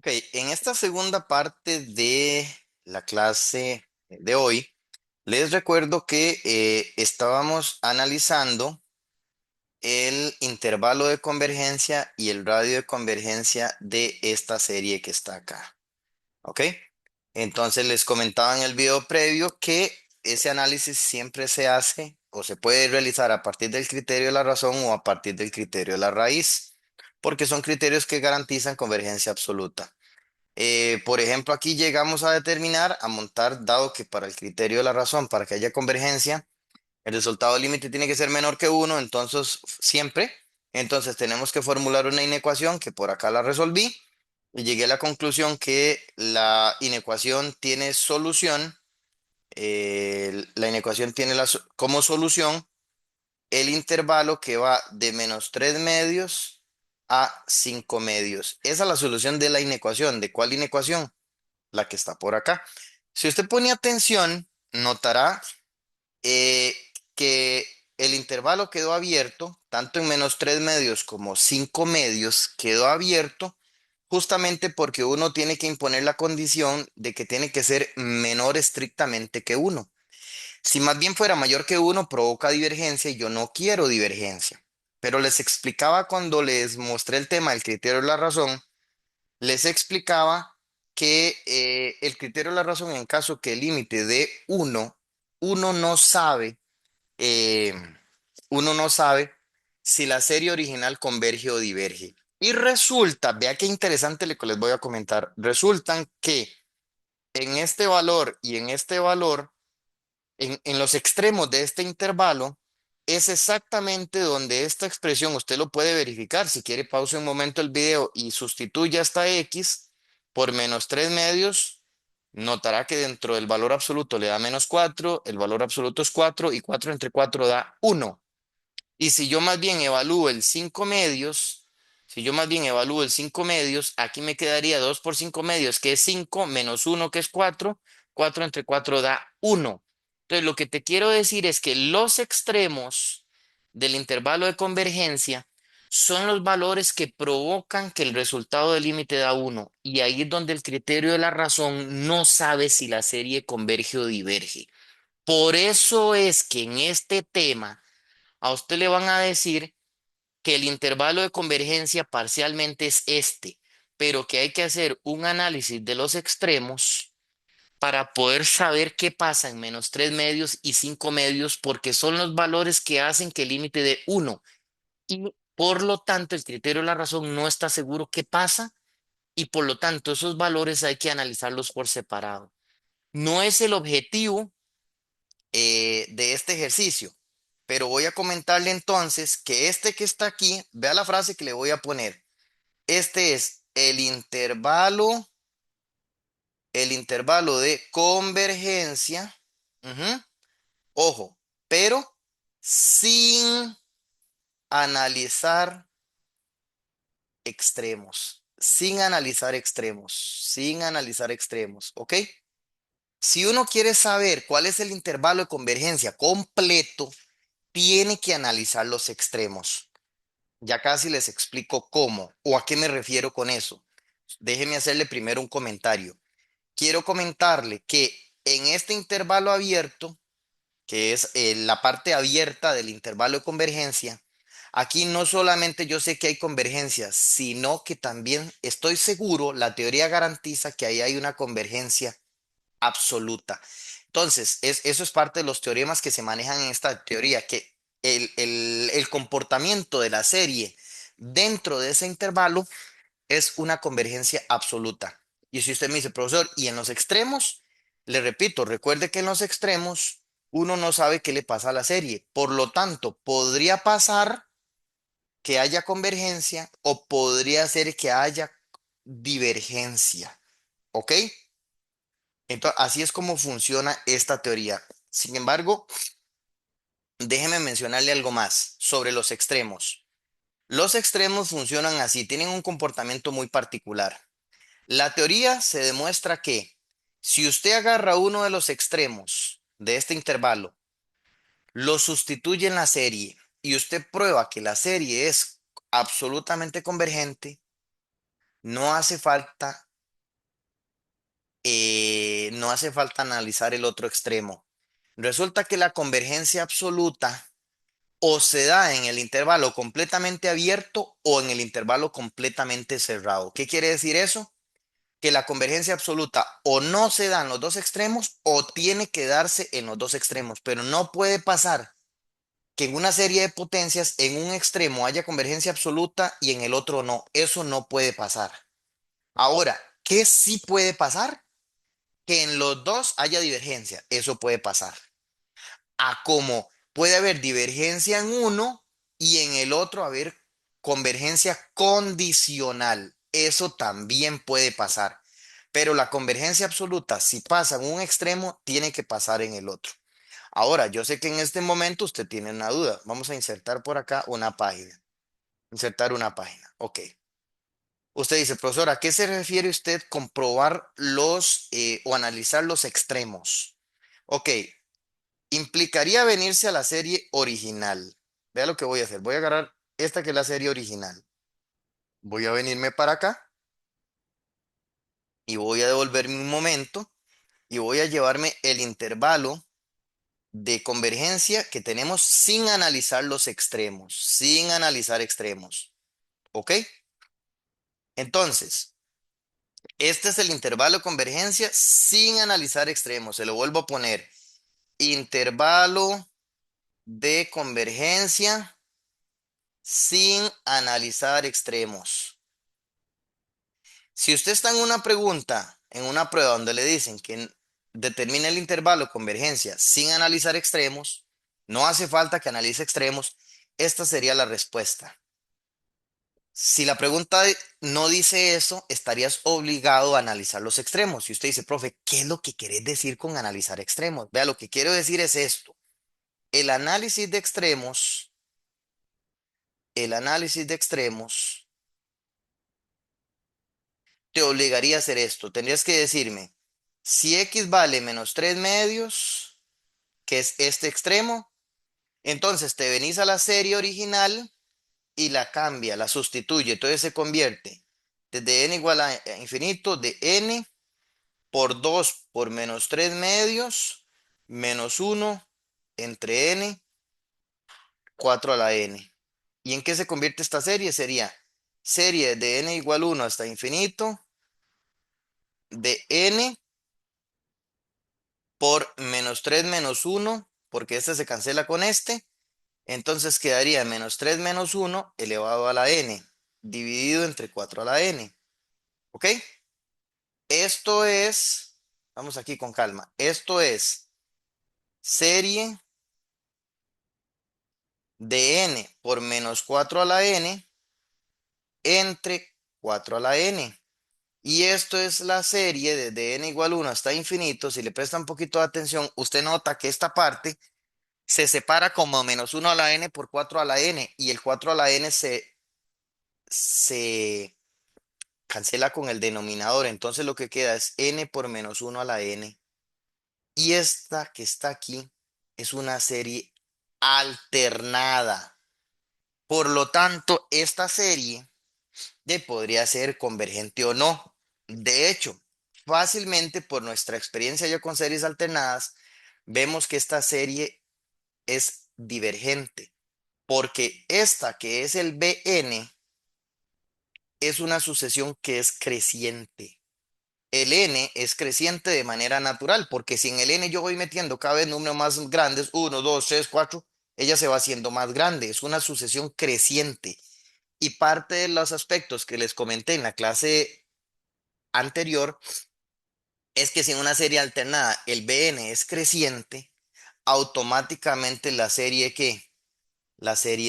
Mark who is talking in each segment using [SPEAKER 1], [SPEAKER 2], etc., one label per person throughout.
[SPEAKER 1] Ok, en esta segunda parte de la clase de hoy, les recuerdo que estábamos analizando el intervalo de convergencia y el radio de convergencia de esta serie que está acá. ¿Ok? Entonces les comentaba en el video previo que ese análisis siempre se hace o se puede realizar a partir del criterio de la razón o a partir del criterio de la raíz, porque son criterios que garantizan convergencia absoluta. Por ejemplo, aquí llegamos a determinar, a montar, dado que para el criterio de la razón, para que haya convergencia, el resultado límite tiene que ser menor que uno, entonces siempre. Entonces tenemos que formular una inecuación que por acá la resolví y llegué a la conclusión que la inecuación tiene solución. La inecuación tiene como solución el intervalo que va de -3 medios a 5 medios. Esa es la solución de la inecuación. ¿De cuál inecuación? La que está por acá. Si usted pone atención, notará eh, que el intervalo quedó abierto, tanto en -3 medios como 5 medios, quedó abierto justamente porque uno tiene que imponer la condición de que tiene que ser menor estrictamente que uno. Si más bien fuera mayor que uno, provoca divergencia y yo no quiero divergencia. Pero les explicaba cuando les mostré el tema del criterio de la razón, les explicaba que el criterio de la razón, en caso que el límite de uno no sabe, eh, uno no sabe si la serie original converge o diverge. Y resulta, vea qué interesante lo que les voy a comentar, resultan que en este valor y en este valor, en los extremos de este intervalo, es exactamente donde esta expresión usted lo puede verificar. Si quiere, pause un momento el video y sustituya esta x por -3 medios. Notará que dentro del valor absoluto le da -4, el valor absoluto es 4 y 4 entre 4 da 1. Y si yo más bien evalúo el 5 medios, si yo más bien evalúo el 5 medios, aquí me quedaría 2 por 5 medios, que es 5, menos uno que es 4. 4 entre 4 da 1. Entonces, lo que te quiero decir es que los extremos del intervalo de convergencia son los valores que provocan que el resultado del límite da 1. Y ahí es donde el criterio de la razón no sabe si la serie converge o diverge. Por eso es que en este tema a usted le van a decir que el intervalo de convergencia parcialmente es este, pero que hay que hacer un análisis de los extremos para poder saber qué pasa en -3 medios y 5 medios, porque son los valores que hacen que el límite de uno. Y por lo tanto, el criterio de la razón no está seguro qué pasa y por lo tanto esos valores hay que analizarlos por separado. No es el objetivo de este ejercicio. Pero voy a comentarle entonces que este que está aquí, vea la frase que le voy a poner. Este es el intervalo de convergencia. Ujú. Ojo, pero sin analizar extremos. Sin analizar extremos. Sin analizar extremos. ¿Ok? Si uno quiere saber cuál es el intervalo de convergencia completo, tiene que analizar los extremos. Ya casi les explico cómo o a qué me refiero con eso. Déjeme hacerle primero un comentario. Quiero comentarle que en este intervalo abierto, que es la parte abierta del intervalo de convergencia, aquí no solamente yo sé que hay convergencia, sino que también estoy seguro, la teoría garantiza que ahí hay una convergencia absoluta. Entonces, eso es parte de los teoremas que se manejan en esta teoría, que el comportamiento de la serie dentro de ese intervalo es una convergencia absoluta. Y si usted me dice, profesor, ¿y en los extremos? Le repito, recuerde que en los extremos uno no sabe qué le pasa a la serie. Por lo tanto, podría pasar que haya convergencia o podría ser que haya divergencia. ¿Ok? Entonces, así es como funciona esta teoría. Sin embargo, déjeme mencionarle algo más sobre los extremos. Los extremos funcionan así, tienen un comportamiento muy particular. La teoría se demuestra que si usted agarra uno de los extremos de este intervalo, lo sustituye en la serie y usted prueba que la serie es absolutamente convergente, no hace falta no hace falta analizar el otro extremo. Resulta que la convergencia absoluta o se da en el intervalo completamente abierto o en el intervalo completamente cerrado. ¿Qué quiere decir eso? Que la convergencia absoluta o no se da en los dos extremos o tiene que darse en los dos extremos, pero no puede pasar que en una serie de potencias en un extremo haya convergencia absoluta y en el otro no. Eso no puede pasar. Ahora, ¿qué sí puede pasar? Que en los dos haya divergencia. Eso puede pasar. A como puede haber divergencia en uno y en el otro haber convergencia condicional. Eso también puede pasar. Pero la convergencia absoluta, si pasa en un extremo, tiene que pasar en el otro. Ahora, yo sé que en este momento usted tiene una duda. Vamos a insertar por acá una página. Insertar una página. Ok. Usted dice, profesor, ¿a qué se refiere usted con probar los o analizar los extremos? Ok, implicaría venirse a la serie original. Vea lo que voy a hacer. Voy a agarrar esta que es la serie original. Voy a venirme para acá y voy a devolverme un momento y voy a llevarme el intervalo de convergencia que tenemos sin analizar los extremos, sin analizar extremos. ¿Ok? Entonces, este es el intervalo de convergencia sin analizar extremos. Se lo vuelvo a poner. Intervalo de convergencia sin analizar extremos. Si usted está en una pregunta, en una prueba donde le dicen que determine el intervalo de convergencia sin analizar extremos, no hace falta que analice extremos, esta sería la respuesta. Si la pregunta no dice eso, estarías obligado a analizar los extremos. Si usted dice, profe, ¿qué es lo que querés decir con analizar extremos? Vea, lo que quiero decir es esto. El análisis de extremos, el análisis de extremos te obligaría a hacer esto. Tendrías que decirme, si x vale menos 3 medios, que es este extremo, entonces te venís a la serie original y la cambia, la sustituye. Entonces se convierte desde n igual a infinito de n por 2 por menos 3 medios menos uno entre n, 4 a la n. ¿Y en qué se convierte esta serie? Sería serie de n igual 1 hasta infinito de n por menos 3 menos uno, porque este se cancela con este. Entonces quedaría menos 3 menos uno elevado a la n, dividido entre 4 a la n. ¿Ok? Esto es, vamos aquí con calma, esto es serie de n por menos 4 a la n entre 4 a la n. Y esto es la serie desde n igual 1 hasta infinito. Si le presta un poquito de atención, usted nota que esta parte se separa como menos 1 a la n por 4 a la n. Y el 4 a la n se cancela con el denominador. Entonces lo que queda es n por menos 1 a la n. Y esta que está aquí es una serie alternada. Por lo tanto, esta serie podría ser convergente o no. De hecho, fácilmente por nuestra experiencia ya con series alternadas, vemos que esta serie es divergente, porque esta que es el Bn es una sucesión que es creciente. El n es creciente de manera natural, porque si en el n yo voy metiendo cada vez números más grandes, uno 2 3 4 ella se va haciendo más grande. Es una sucesión creciente. Y parte de los aspectos que les comenté en la clase anterior es que si en una serie alternada el Bn es creciente, automáticamente la serie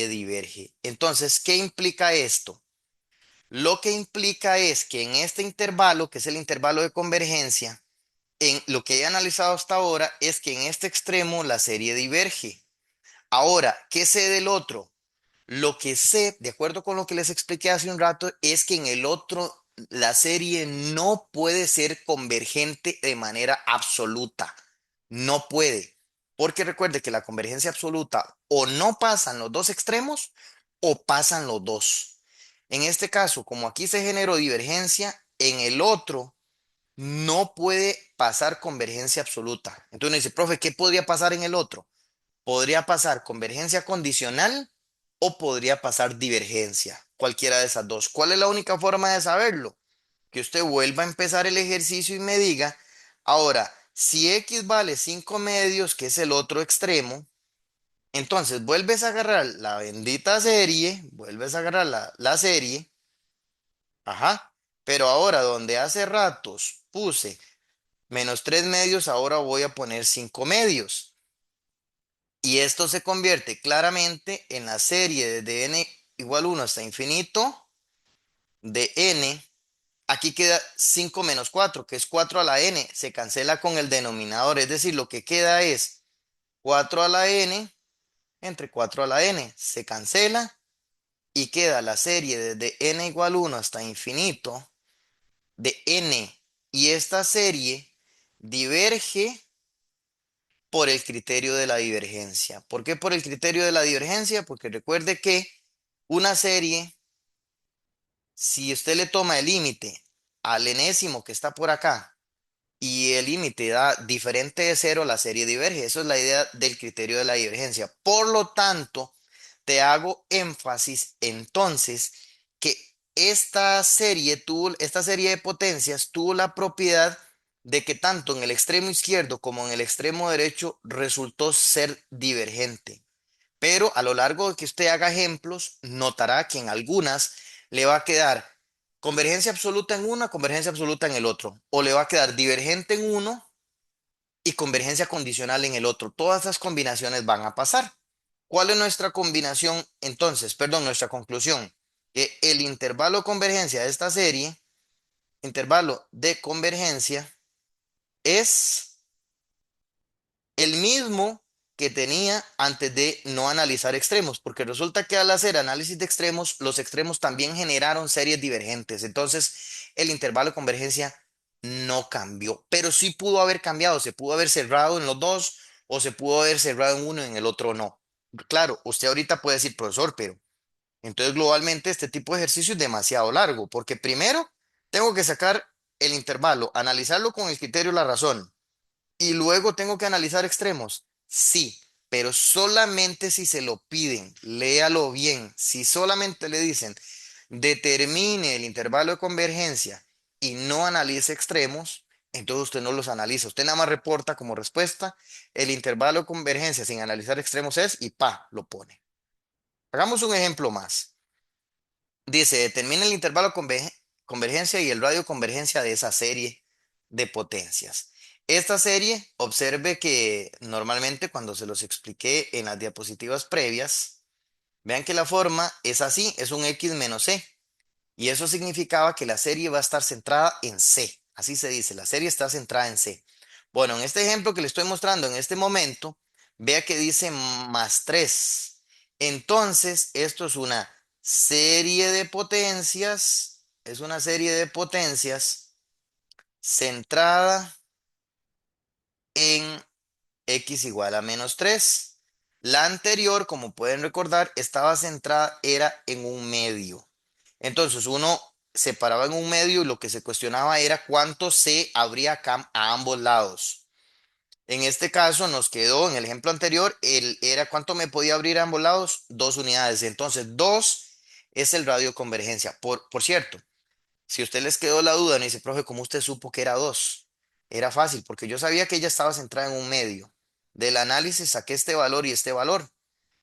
[SPEAKER 1] diverge. Entonces, ¿qué implica esto? Lo que implica es que en este intervalo, que es el intervalo de convergencia, en lo que he analizado hasta ahora es que en este extremo la serie diverge. Ahora, ¿qué sé del otro? Lo que sé, de acuerdo con lo que les expliqué hace un rato, es que en el otro la serie no puede ser convergente de manera absoluta. No puede. Porque recuerde que la convergencia absoluta o no pasan los dos extremos o pasan los dos. En este caso, como aquí se generó divergencia, en el otro no puede pasar convergencia absoluta. Entonces uno dice, profe, ¿qué podría pasar en el otro? Podría pasar convergencia condicional o podría pasar divergencia, cualquiera de esas dos. ¿Cuál es la única forma de saberlo? Que usted vuelva a empezar el ejercicio y me diga, ahora, si x vale 5 medios, que es el otro extremo, entonces vuelves a agarrar la bendita serie, vuelves a agarrar la serie, ajá, pero ahora donde hace ratos puse menos 3 medios, ahora voy a poner 5 medios. Y esto se convierte claramente en la serie de n igual 1 hasta infinito de n. Aquí queda 5 menos 4 que es 4 a la n. Se cancela con el denominador. Es decir, lo que queda es 4 a la n entre 4 a la n. Se cancela y queda la serie desde n igual 1 hasta infinito de n. Y esta serie diverge por el criterio de la divergencia. ¿Por qué por el criterio de la divergencia? Porque recuerde que una serie, si usted le toma el límite al enésimo que está por acá y el límite da diferente de cero, la serie diverge. Eso es la idea del criterio de la divergencia. Por lo tanto, te hago énfasis entonces que esta serie de potencias tuvo la propiedad de que tanto en el extremo izquierdo como en el extremo derecho resultó ser divergente. Pero a lo largo de que usted haga ejemplos, notará que en algunas le va a quedar convergencia absoluta en una, convergencia absoluta en el otro, o le va a quedar divergente en uno y convergencia condicional en el otro. Todas esas combinaciones van a pasar. ¿Cuál es nuestra combinación entonces? Perdón, nuestra conclusión. Que el intervalo de convergencia de esta serie, intervalo de convergencia, es el mismo que tenía antes de no analizar extremos, porque resulta que al hacer análisis de extremos, los extremos también generaron series divergentes. Entonces, el intervalo de convergencia no cambió, pero sí pudo haber cambiado, se pudo haber cerrado en los dos o se pudo haber cerrado en uno y en el otro no. Claro, usted ahorita puede decir, profesor, pero entonces globalmente este tipo de ejercicio es demasiado largo, porque primero tengo que sacar el intervalo, analizarlo con el criterio de la razón y luego tengo que analizar extremos. Sí, pero solamente si se lo piden, léalo bien. Si solamente le dicen, determine el intervalo de convergencia y no analice extremos, entonces usted no los analiza. Usted nada más reporta como respuesta, el intervalo de convergencia sin analizar extremos es y pa, lo pone. Hagamos un ejemplo más. Dice, determina el intervalo de convergencia y el radio de convergencia de esa serie de potencias. Esta serie, observe que normalmente cuando se los expliqué en las diapositivas previas, vean que la forma es así, es un x menos c. Y eso significaba que la serie va a estar centrada en C. Así se dice, la serie está centrada en C. Bueno, en este ejemplo que le estoy mostrando en este momento, vea que dice más 3. Entonces, esto es una serie de potencias, es una serie de potencias centrada en x igual a menos 3. La anterior, como pueden recordar, estaba centrada, era en un medio. Entonces uno se paraba en un medio y lo que se cuestionaba era cuánto C habría acá a ambos lados. En este caso nos quedó, en el ejemplo anterior, era cuánto me podía abrir a ambos lados, 2 unidades. Entonces 2 es el radio de convergencia. Por cierto, si a usted les quedó la duda, me dice, profe, ¿cómo usted supo que era 2? Era fácil, porque yo sabía que ella estaba centrada en un medio. Del análisis saqué este valor y este valor.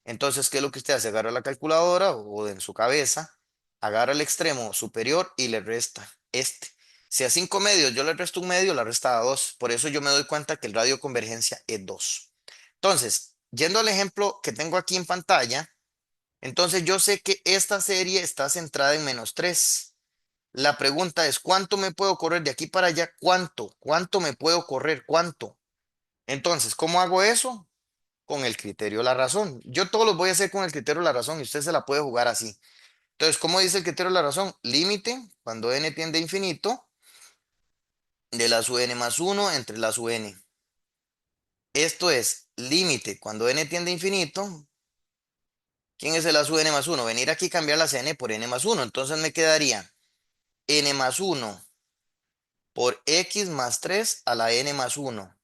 [SPEAKER 1] Entonces, ¿qué es lo que usted hace? Agarra la calculadora o en su cabeza, agarra el extremo superior y le resta este. Si a 5 medios yo le resto un medio, la resta a 2. Por eso yo me doy cuenta que el radio de convergencia es 2. Entonces, yendo al ejemplo que tengo aquí en pantalla, entonces yo sé que esta serie está centrada en menos 3. La pregunta es, ¿cuánto me puedo correr de aquí para allá? ¿Cuánto? ¿Cuánto me puedo correr? ¿Cuánto? Entonces, ¿cómo hago eso? Con el criterio de la razón. Yo todos los voy a hacer con el criterio de la razón y usted se la puede jugar así. Entonces, ¿cómo dice el criterio de la razón? Límite, cuando n tiende a infinito, de la sub n más 1 entre la sub n. Esto es límite, cuando n tiende a infinito. ¿Quién es el a sub n más 1? Venir aquí y cambiar las n por n más 1. Entonces me quedaría n más 1 por x más 3 a la n más 1.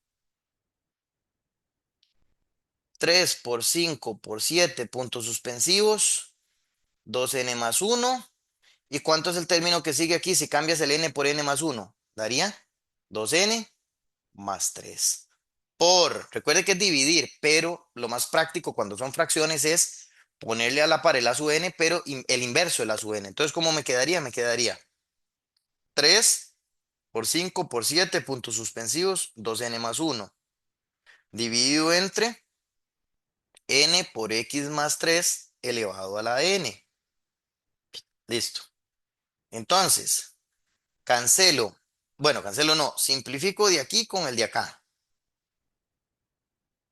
[SPEAKER 1] 3 por 5 por 7 puntos suspensivos, 2n más 1. ¿Y cuánto es el término que sigue aquí si cambias el n por n más 1? Daría 2n más 3. Recuerde que es dividir, pero lo más práctico cuando son fracciones es ponerle a la par el a sub n, pero el inverso del a sub n. Entonces, ¿cómo me quedaría? Me quedaría 3 por 5 por 7 puntos suspensivos, 2n más 1, dividido entre n por x más 3 elevado a la n. Listo. Entonces, cancelo. Bueno, cancelo no. Simplifico de aquí con el de acá.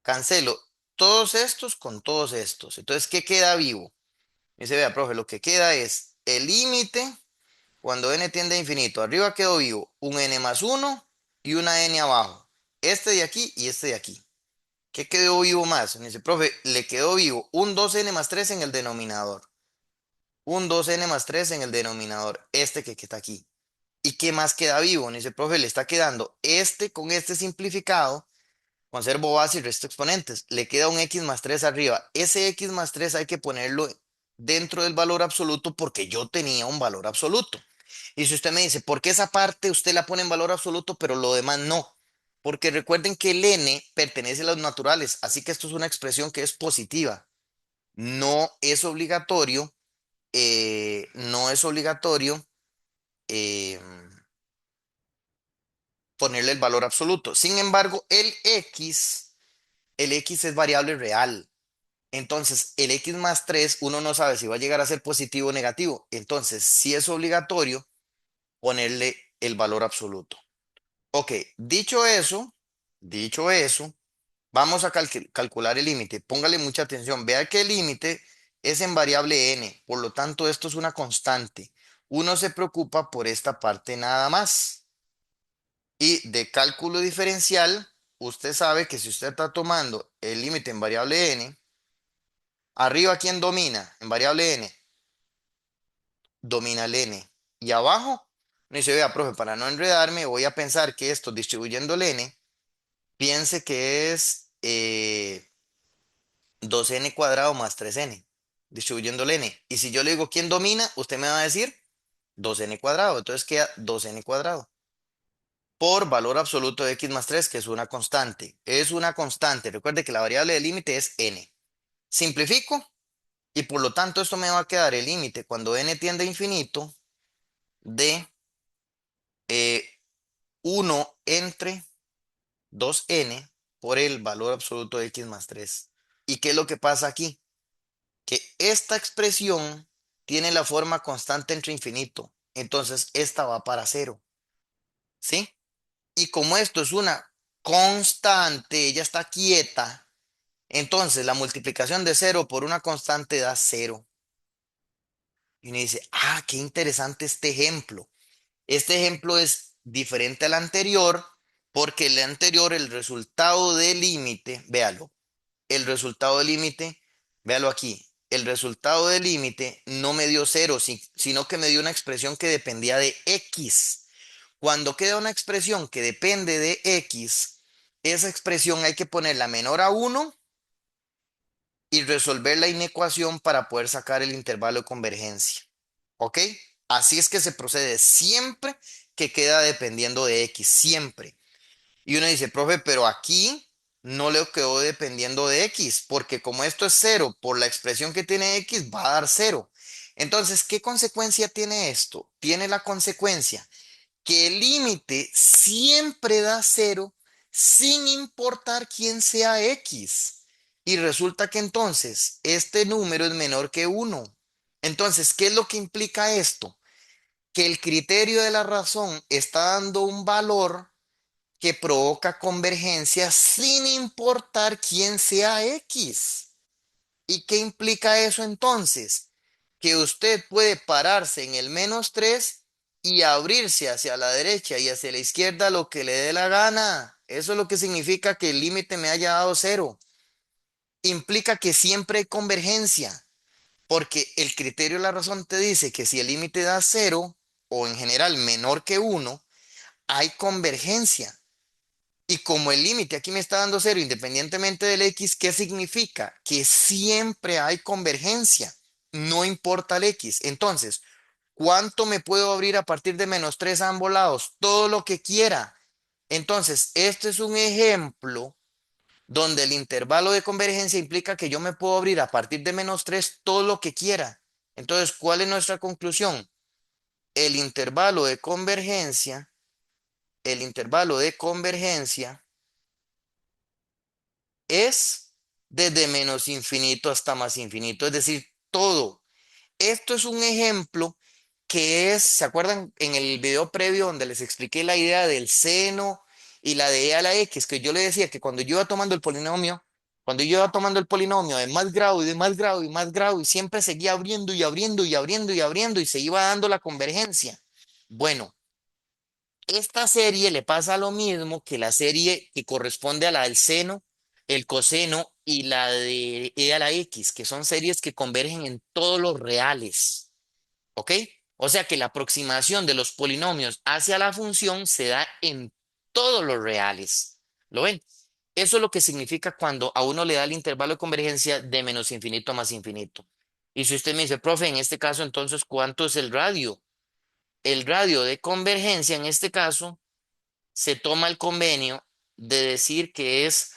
[SPEAKER 1] Cancelo todos estos con todos estos. Entonces, ¿qué queda vivo? Dice, vea, profe, lo que queda es el límite cuando n tiende a infinito. Arriba quedó vivo un n más 1 y una n abajo. Este de aquí y este de aquí. ¿Qué quedó vivo más? Me dice, profe, le quedó vivo un 2n más 3 en el denominador. Un 2n más 3 en el denominador. Este que está aquí. ¿Y qué más queda vivo? Me dice, profe, le está quedando este con este simplificado. Conservo base y resto exponentes. Le queda un x más 3 arriba. Ese x más 3 hay que ponerlo dentro del valor absoluto porque yo tenía un valor absoluto. Y si usted me dice, ¿por qué esa parte usted la pone en valor absoluto, pero lo demás no? Porque recuerden que el n pertenece a los naturales, así que esto es una expresión que es positiva. No es obligatorio, no es obligatorio eh, ponerle el valor absoluto. Sin embargo, el x es variable real. Entonces, el x más 3 uno no sabe si va a llegar a ser positivo o negativo. Entonces, sí es obligatorio ponerle el valor absoluto. Ok, dicho eso, vamos a calcular el límite. Póngale mucha atención. Vea que el límite es en variable n, por lo tanto, esto es una constante. Uno se preocupa por esta parte nada más. Y de cálculo diferencial, usted sabe que si usted está tomando el límite en variable n, arriba, ¿quién domina? En variable n, domina el n. Y abajo, no dice, vea, profe, para no enredarme, voy a pensar que esto distribuyendo el n, piense que es 2n cuadrado más 3n, distribuyendo el n. Y si yo le digo quién domina, usted me va a decir 2n cuadrado. Entonces queda 2n cuadrado por valor absoluto de x más 3, que es una constante. Es una constante. Recuerde que la variable de límite es n. Simplifico y por lo tanto esto me va a quedar el límite cuando n tiende a infinito de 1 entre 2n por el valor absoluto de x más 3. ¿Y qué es lo que pasa aquí? Que esta expresión tiene la forma constante entre infinito. Entonces esta va para cero. ¿Sí? Y como esto es una constante, ella está quieta, entonces la multiplicación de cero por una constante da cero. Y uno dice, qué interesante este ejemplo. Este ejemplo es diferente al anterior porque el anterior, el resultado del límite, véalo, el resultado del límite, véalo aquí, el resultado del límite no me dio cero, sino que me dio una expresión que dependía de x. Cuando queda una expresión que depende de x, esa expresión hay que ponerla menor a 1 y resolver la inecuación para poder sacar el intervalo de convergencia. ¿Ok? Así es que se procede siempre que queda dependiendo de x, siempre. Y uno dice, profe, pero aquí no le quedó dependiendo de x, porque como esto es cero, por la expresión que tiene x va a dar cero. Entonces, ¿qué consecuencia tiene esto? Tiene la consecuencia que el límite siempre da cero sin importar quién sea x. Y resulta que entonces este número es menor que uno. Entonces, ¿qué es lo que implica esto? Que el criterio de la razón está dando un valor que provoca convergencia sin importar quién sea x. ¿Y qué implica eso entonces? Que usted puede pararse en el -3 y abrirse hacia la derecha y hacia la izquierda lo que le dé la gana. Eso es lo que significa que el límite me haya dado cero. Implica que siempre hay convergencia, porque el criterio de la razón te dice que si el límite da cero, o en general menor que uno, hay convergencia. Y como el límite aquí me está dando cero independientemente del x, ¿qué significa? Que siempre hay convergencia, no importa el x. Entonces, ¿cuánto me puedo abrir a partir de -3 a ambos lados? Todo lo que quiera. Entonces, este es un ejemplo donde el intervalo de convergencia implica que yo me puedo abrir a partir de -3 todo lo que quiera. Entonces, ¿cuál es nuestra conclusión? El intervalo de convergencia, el intervalo de convergencia es desde menos infinito hasta más infinito, es decir, todo. Esto es un ejemplo que es, ¿se acuerdan en el video previo donde les expliqué la idea del seno y la de e a la x? Que yo le decía que cuando yo iba tomando el polinomio, cuando yo iba tomando el polinomio de más grado y de más grado y más grado y siempre seguía abriendo y abriendo y abriendo y abriendo y se iba dando la convergencia. Bueno, esta serie le pasa lo mismo que la serie que corresponde a la del seno, el coseno y la de e a la x, que son series que convergen en todos los reales. ¿Ok? O sea que la aproximación de los polinomios hacia la función se da en todos los reales. ¿Lo ven? Eso es lo que significa cuando a uno le da el intervalo de convergencia de menos infinito a más infinito. Y si usted me dice, profe, en este caso, entonces, ¿cuánto es el radio? El radio de convergencia, en este caso, se toma el convenio de decir que es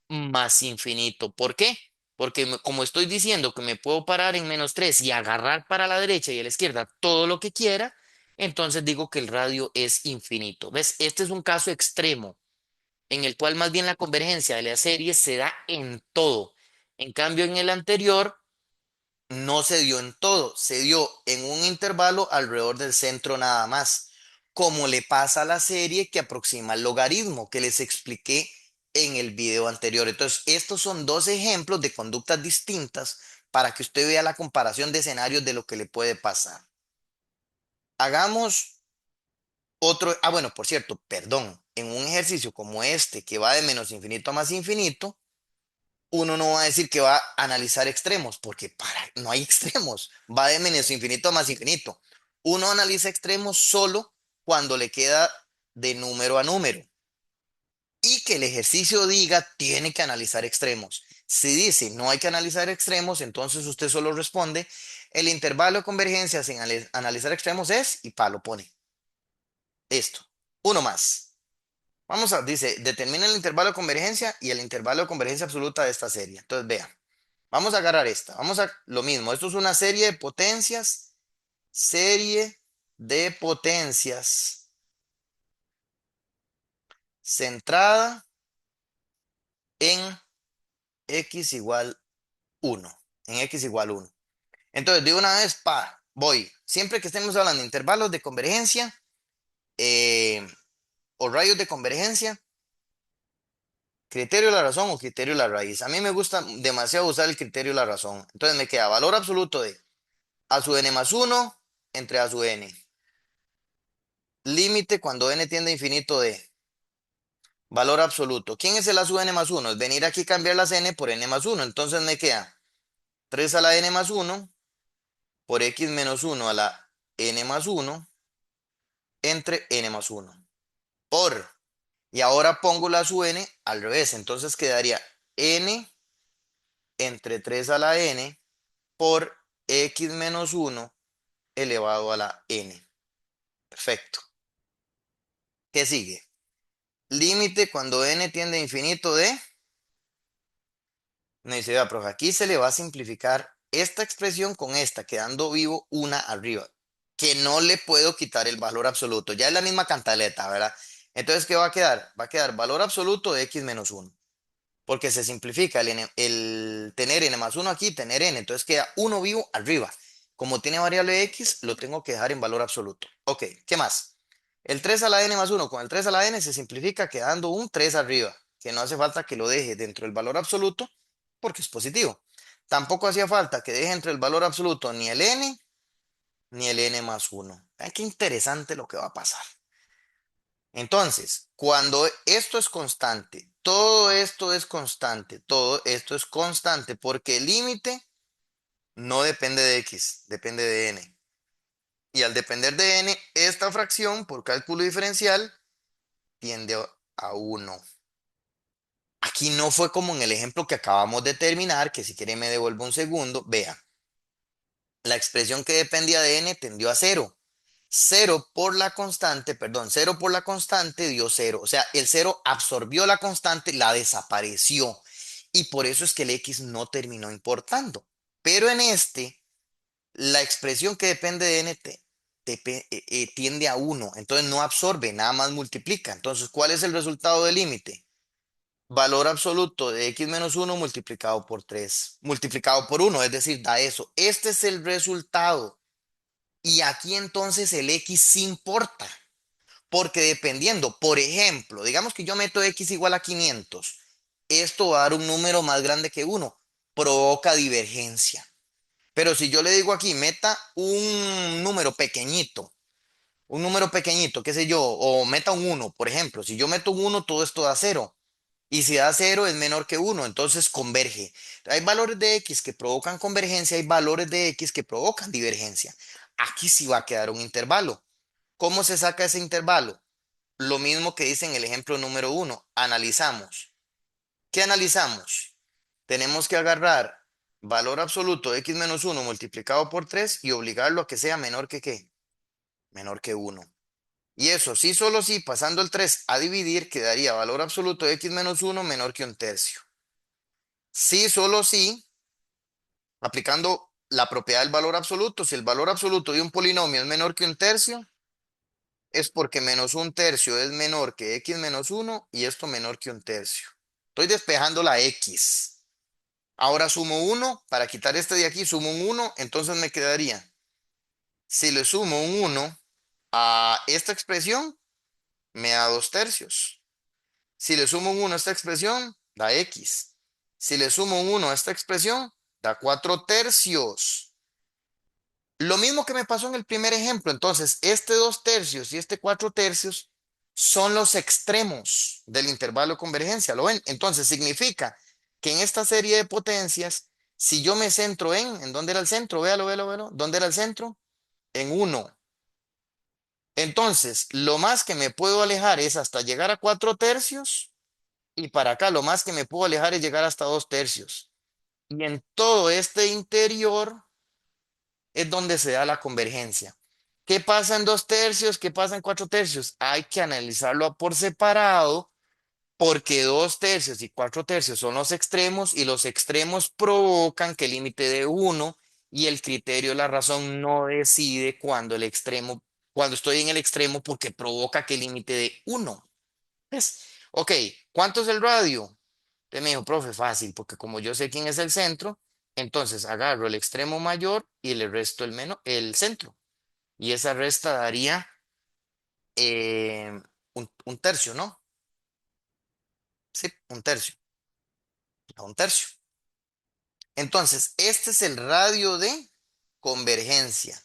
[SPEAKER 1] más infinito. ¿Por qué? Porque como estoy diciendo que me puedo parar en -3 y agarrar para la derecha y a la izquierda todo lo que quiera, entonces digo que el radio es infinito. ¿Ves? Este es un caso extremo en el cual más bien la convergencia de la serie se da en todo. En cambio, en el anterior no se dio en todo, se dio en un intervalo alrededor del centro nada más, como le pasa a la serie que aproxima el logaritmo que les expliqué en el video anterior. Entonces, estos son dos ejemplos de conductas distintas para que usted vea la comparación de escenarios de lo que le puede pasar. Hagamos otro, bueno, por cierto, perdón, en un ejercicio como este que va de menos infinito a más infinito, uno no va a decir que va a analizar extremos, porque no hay extremos, va de menos infinito a más infinito. Uno analiza extremos solo cuando le queda de número a número y que el ejercicio diga tiene que analizar extremos. Si dice no hay que analizar extremos, entonces usted solo responde el intervalo de convergencia sin analizar extremos es y pa, lo pone. Listo. Uno más. Dice, determina el intervalo de convergencia y el intervalo de convergencia absoluta de esta serie. Entonces, vea. Vamos a agarrar esta. Vamos a lo mismo. Esto es una serie de potencias centrada en x igual 1. En x igual 1. Entonces, de una vez, voy. Siempre que estemos hablando de intervalos de convergencia eh, o rayos de convergencia, criterio de la razón o criterio de la raíz. A mí me gusta demasiado usar el criterio de la razón. Entonces me queda valor absoluto de a su n más 1 entre a su n. Límite cuando n tiende a infinito de valor absoluto. ¿Quién es el a sub n más 1? Es venir aquí y cambiar las n por n más 1. Entonces me queda 3 a la n más 1 por x menos 1 a la n más 1 entre n más 1. Por. Y ahora pongo la sub n al revés. Entonces quedaría n entre 3 a la n por x menos 1 elevado a la n. Perfecto. ¿Qué sigue? Límite cuando n tiende a infinito de. Me dice, vea, profe, aquí se le va a simplificar esta expresión con esta, quedando vivo una arriba, que no le puedo quitar el valor absoluto. Ya es la misma cantaleta, ¿verdad? Entonces, ¿qué va a quedar? Va a quedar valor absoluto de x menos 1, porque se simplifica el tener n más 1 aquí, tener n, entonces queda uno vivo arriba. Como tiene variable x, lo tengo que dejar en valor absoluto. Ok, ¿qué más? El 3 a la n más 1 con el 3 a la n se simplifica quedando un 3 arriba, que no hace falta que lo deje dentro del valor absoluto porque es positivo. Tampoco hacía falta que deje entre el valor absoluto ni el n ni el n más 1. Vean qué interesante lo que va a pasar. Entonces, cuando esto es constante, todo esto es constante, todo esto es constante porque el límite no depende de x, depende de n. Y al depender de n, esta fracción por cálculo diferencial tiende a 1. Aquí no fue como en el ejemplo que acabamos de terminar, que si quiere me devuelvo un segundo. Vea, la expresión que dependía de n tendió a 0. Cero por la constante, perdón, cero por la constante dio cero. O sea, el cero absorbió la constante, la desapareció. Y por eso es que el x no terminó importando. Pero en este, la expresión que depende de n tiende a 1. Entonces no absorbe, nada más multiplica. Entonces, ¿cuál es el resultado del límite? Valor absoluto de x menos 1 multiplicado por 3 multiplicado por 1, es decir, da eso. Este es el resultado. Y aquí entonces el x sí importa. Porque dependiendo, por ejemplo, digamos que yo meto x igual a 500, esto va a dar un número más grande que 1, provoca divergencia. Pero si yo le digo aquí, meta un número pequeñito, qué sé yo, o meta un 1, por ejemplo, si yo meto un 1, todo esto da 0. Y si da 0 es menor que 1, entonces converge. Hay valores de x que provocan convergencia, hay valores de x que provocan divergencia. Aquí sí va a quedar un intervalo. ¿Cómo se saca ese intervalo? Lo mismo que dice en el ejemplo número 1. Analizamos. ¿Qué analizamos? Tenemos que agarrar valor absoluto de x menos 1 multiplicado por 3 y obligarlo a que sea menor que ¿qué? Menor que 1. Y eso, sí, solo sí, pasando el 3 a dividir, quedaría valor absoluto de x menos 1 menor que un tercio. Sí, solo sí, aplicando la propiedad del valor absoluto, si el valor absoluto de un polinomio es menor que un tercio, es porque menos un tercio es menor que x menos 1 y esto menor que un tercio. Estoy despejando la x. Ahora sumo 1, para quitar este de aquí sumo un 1, entonces me quedaría, si le sumo un 1 a esta expresión, me da 2 tercios. Si le sumo un 1 a esta expresión, da x. Si le sumo un 1 a esta expresión, da 4 tercios. Lo mismo que me pasó en el primer ejemplo. Entonces, este 2 tercios y este 4 tercios son los extremos del intervalo de convergencia. ¿Lo ven? Entonces, significa que en esta serie de potencias, si yo me centro ¿en dónde era el centro? Véalo, véalo, véalo. ¿Dónde era el centro? En 1. Entonces, lo más que me puedo alejar es hasta llegar a 4 tercios y para acá lo más que me puedo alejar es llegar hasta 2 tercios. Y en todo este interior es donde se da la convergencia. ¿Qué pasa en 2 tercios? ¿Qué pasa en 4 tercios? Hay que analizarlo por separado porque 2 tercios y 4 tercios son los extremos y los extremos provocan que el límite de 1 y el criterio de la razón no decide cuando estoy en el extremo porque provoca que el límite de 1. ¿Ves? Ok, ¿cuánto es el radio? Usted me dijo, profe, fácil, porque como yo sé quién es el centro, entonces agarro el extremo mayor y le resto el centro. Y esa resta daría un tercio, ¿no? Sí, un tercio. Da un tercio. Entonces, este es el radio de convergencia,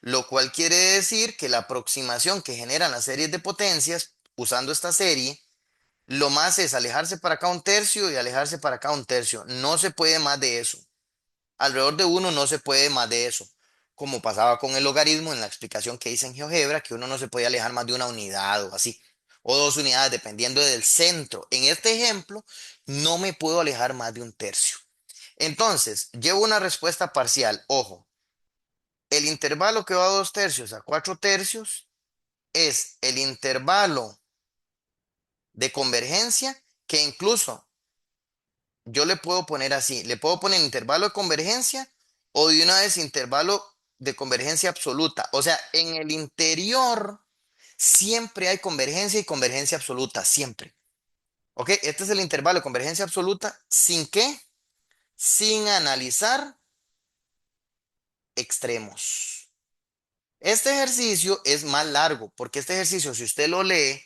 [SPEAKER 1] lo cual quiere decir que la aproximación que generan las series de potencias usando esta serie, lo más es alejarse para acá un tercio y alejarse para acá un tercio. No se puede más de eso. Alrededor de uno no se puede más de eso, como pasaba con el logaritmo en la explicación que hice en GeoGebra, que uno no se puede alejar más de una unidad o así, o 2 unidades, dependiendo del centro. En este ejemplo, no me puedo alejar más de un tercio. Entonces, llevo una respuesta parcial. Ojo, el intervalo que va a 2 tercios a 4 tercios es el intervalo de convergencia que incluso yo le puedo poner así, le puedo poner intervalo de convergencia o de una vez intervalo de convergencia absoluta. O sea, en el interior siempre hay convergencia y convergencia absoluta, siempre. ¿Ok? Este es el intervalo de convergencia absoluta. ¿Sin qué? Sin analizar extremos. Este ejercicio es más largo porque este ejercicio, si usted lo lee,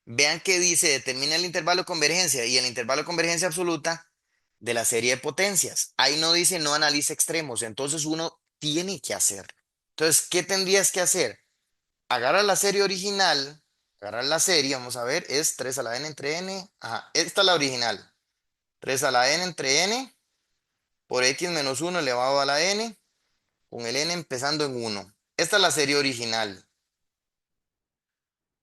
[SPEAKER 1] vean que dice determina el intervalo de convergencia y el intervalo de convergencia absoluta de la serie de potencias. Ahí no dice no analice extremos, entonces uno tiene que hacer. Entonces, ¿qué tendrías que hacer? Agarra la serie original, agarrar la serie, vamos a ver, es 3 a la n entre n. Ajá, esta es la original. 3 a la n entre n por x menos 1 elevado a la n, con el n empezando en 1. Esta es la serie original.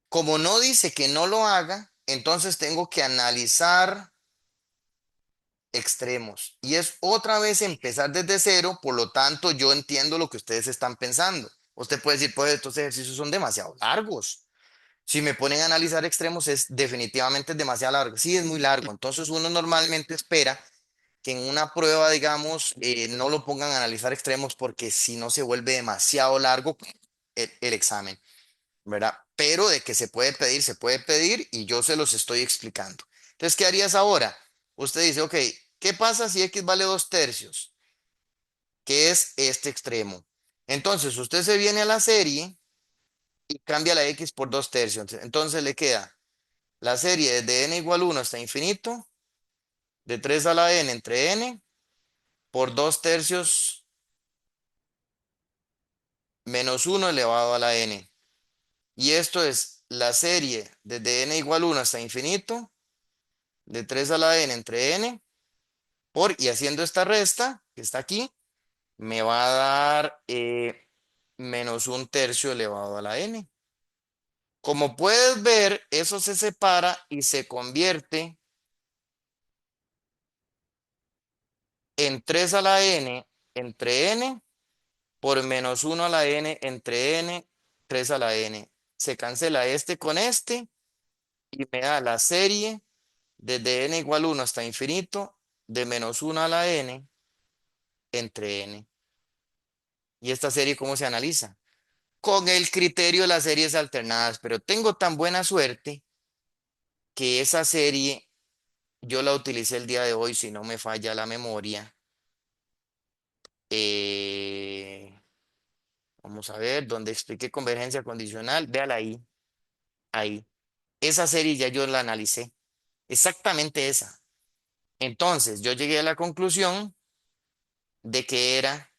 [SPEAKER 1] Como no dice que no lo haga, entonces tengo que analizar extremos. Y es otra vez empezar desde cero, por lo tanto yo entiendo lo que ustedes están pensando. Usted puede decir, pues estos ejercicios son demasiado largos. Si me ponen a analizar extremos es definitivamente demasiado largo. Sí, es muy largo. Entonces uno normalmente espera que en una prueba, digamos, no lo pongan a analizar extremos porque si no se vuelve demasiado largo el examen, ¿verdad? Pero de que se puede pedir y yo se los estoy explicando. Entonces, ¿qué harías ahora? Usted dice, ok, ¿qué pasa si x vale 2 tercios? Que es este extremo. Entonces, usted se viene a la serie y cambia la x por 2 tercios. Entonces le queda la serie de n igual 1 hasta infinito, de 3 a la n entre n, por 2 tercios menos 1 elevado a la n. Y esto es la serie desde n igual 1 hasta infinito, de 3 a la n entre n, y haciendo esta resta, que está aquí, me va a dar menos 1 tercio elevado a la n. Como puedes ver, eso se separa y se convierte en 3 a la n entre n por menos 1 a la n entre n, 3 a la n. Se cancela este con este y me da la serie desde n igual 1 hasta infinito de menos 1 a la n entre n. ¿Y esta serie cómo se analiza? Con el criterio de las series alternadas, pero tengo tan buena suerte que esa serie yo la utilicé el día de hoy, si no me falla la memoria. Eh, Vamos a ver, donde expliqué convergencia condicional, véala ahí, ahí. Esa serie ya yo la analicé, exactamente esa. Entonces, yo llegué a la conclusión de que era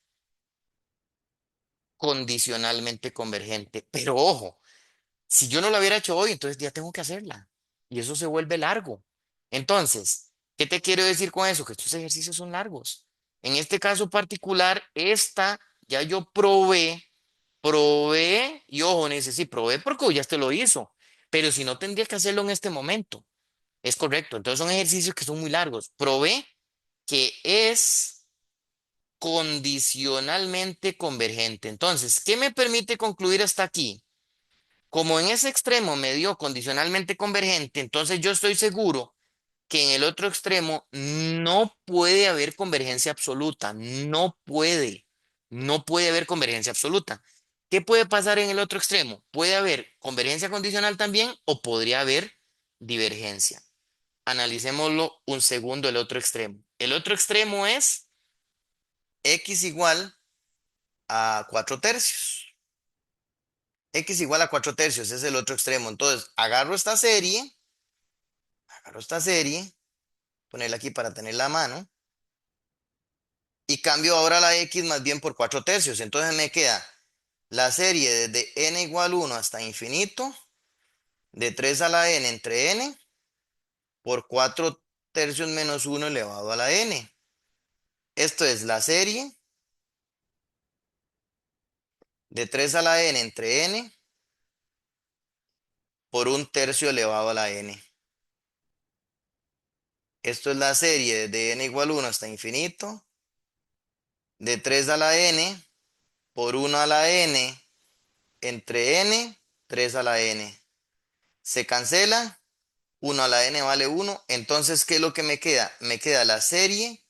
[SPEAKER 1] condicionalmente convergente. Pero ojo, si yo no la hubiera hecho hoy, entonces ya tengo que hacerla. Y eso se vuelve largo. Entonces, ¿qué te quiero decir con eso? Que estos ejercicios son largos. En este caso particular, esta ya yo probé, y ojo, sí, probé porque ya te lo hizo. Pero si no, tendría que hacerlo en este momento. Es correcto. Entonces son ejercicios que son muy largos. Probé que es condicionalmente convergente. Entonces, ¿qué me permite concluir hasta aquí? Como en ese extremo me dio condicionalmente convergente, entonces yo estoy seguro que en el otro extremo no puede haber convergencia absoluta. No puede haber convergencia absoluta. ¿Qué puede pasar en el otro extremo? Puede haber convergencia condicional también o podría haber divergencia. Analicémoslo un segundo el otro extremo. El otro extremo es x igual a 4 tercios. X igual a 4 tercios es el otro extremo. Entonces, agarro esta serie, ponerla aquí para tener la mano, y cambio ahora la X más bien por 4 tercios. Entonces me queda la serie desde n igual 1 hasta infinito, de 3 a la n entre n, por 4 tercios menos 1 elevado a la n. Esto es la serie de 3 a la n entre n por 1 tercio elevado a la n. Esto es la serie de n igual 1 hasta infinito, de 3 a la n por 1 a la n entre n, 3 a la n. Se cancela, 1 a la n vale 1. Entonces, ¿qué es lo que me queda? Me queda la serie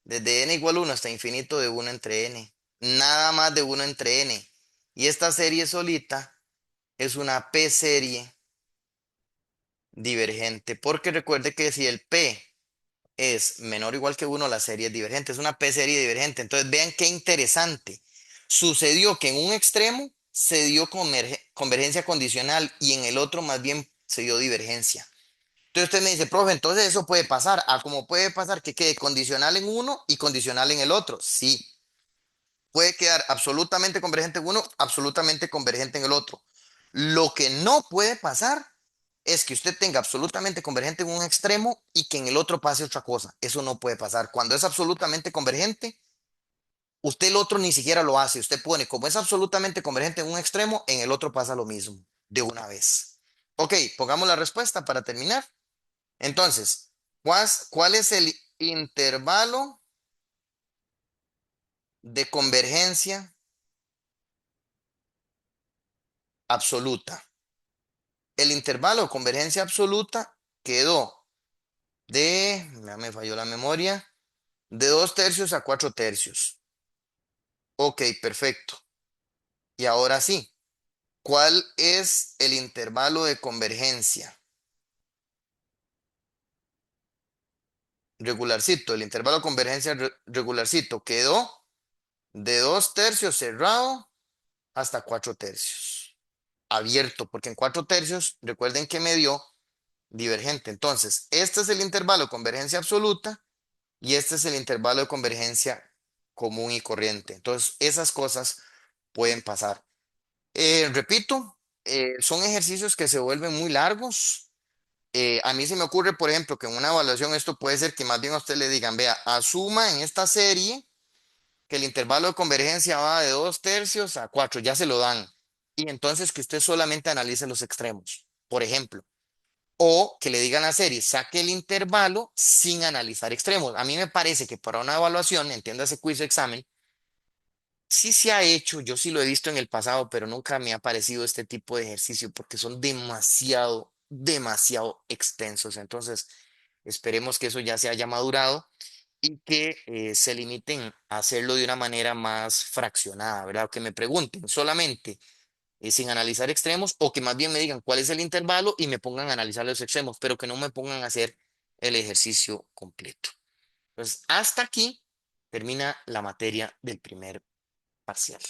[SPEAKER 1] desde n igual 1 hasta infinito de 1 entre n. Nada más de 1 entre n. Y esta serie solita es una p serie divergente, porque recuerde que si el p es menor o igual que 1, la serie es divergente. Es una P serie divergente. Entonces, vean qué interesante. Sucedió que en un extremo se dio convergencia condicional y en el otro más bien se dio divergencia. Entonces usted me dice, profe, entonces eso puede pasar. ¿Cómo puede pasar que quede condicional en uno y condicional en el otro? Sí, puede quedar absolutamente convergente en uno, absolutamente convergente en el otro. Lo que no puede pasar es que usted tenga absolutamente convergente en un extremo y que en el otro pase otra cosa. Eso no puede pasar. Cuando es absolutamente convergente, usted el otro ni siquiera lo hace. Usted pone, como es absolutamente convergente en un extremo, en el otro pasa lo mismo, de una vez. Ok, pongamos la respuesta para terminar. Entonces, ¿cuál es el intervalo de convergencia absoluta? El intervalo de convergencia absoluta quedó ya me falló la memoria, de 2 tercios a 4 tercios. Ok, perfecto. Y ahora sí, ¿cuál es el intervalo de convergencia? Regularcito, el intervalo de convergencia regularcito quedó de 2 tercios cerrado hasta 4 tercios. Abierto, porque en 4 tercios, recuerden que me dio divergente. Entonces, este es el intervalo de convergencia absoluta y este es el intervalo de convergencia común y corriente. Entonces, esas cosas pueden pasar. Repito, son ejercicios que se vuelven muy largos. A mí se me ocurre, por ejemplo, que en una evaluación esto puede ser que más bien a usted le digan, vea, asuma en esta serie que el intervalo de convergencia va de 2 tercios a 4, ya se lo dan. Y entonces que usted solamente analice los extremos, por ejemplo. O que le digan a la serie, saque el intervalo sin analizar extremos. A mí me parece que para una evaluación, entiéndase quiz o examen, sí se ha hecho, yo sí lo he visto en el pasado, pero nunca me ha parecido este tipo de ejercicio porque son demasiado, demasiado extensos. Entonces, esperemos que eso ya se haya madurado y que se limiten a hacerlo de una manera más fraccionada, ¿verdad? Que me pregunten solamente sin analizar extremos o que más bien me digan cuál es el intervalo y me pongan a analizar los extremos, pero que no me pongan a hacer el ejercicio completo. Entonces, hasta aquí termina la materia del primer parcial.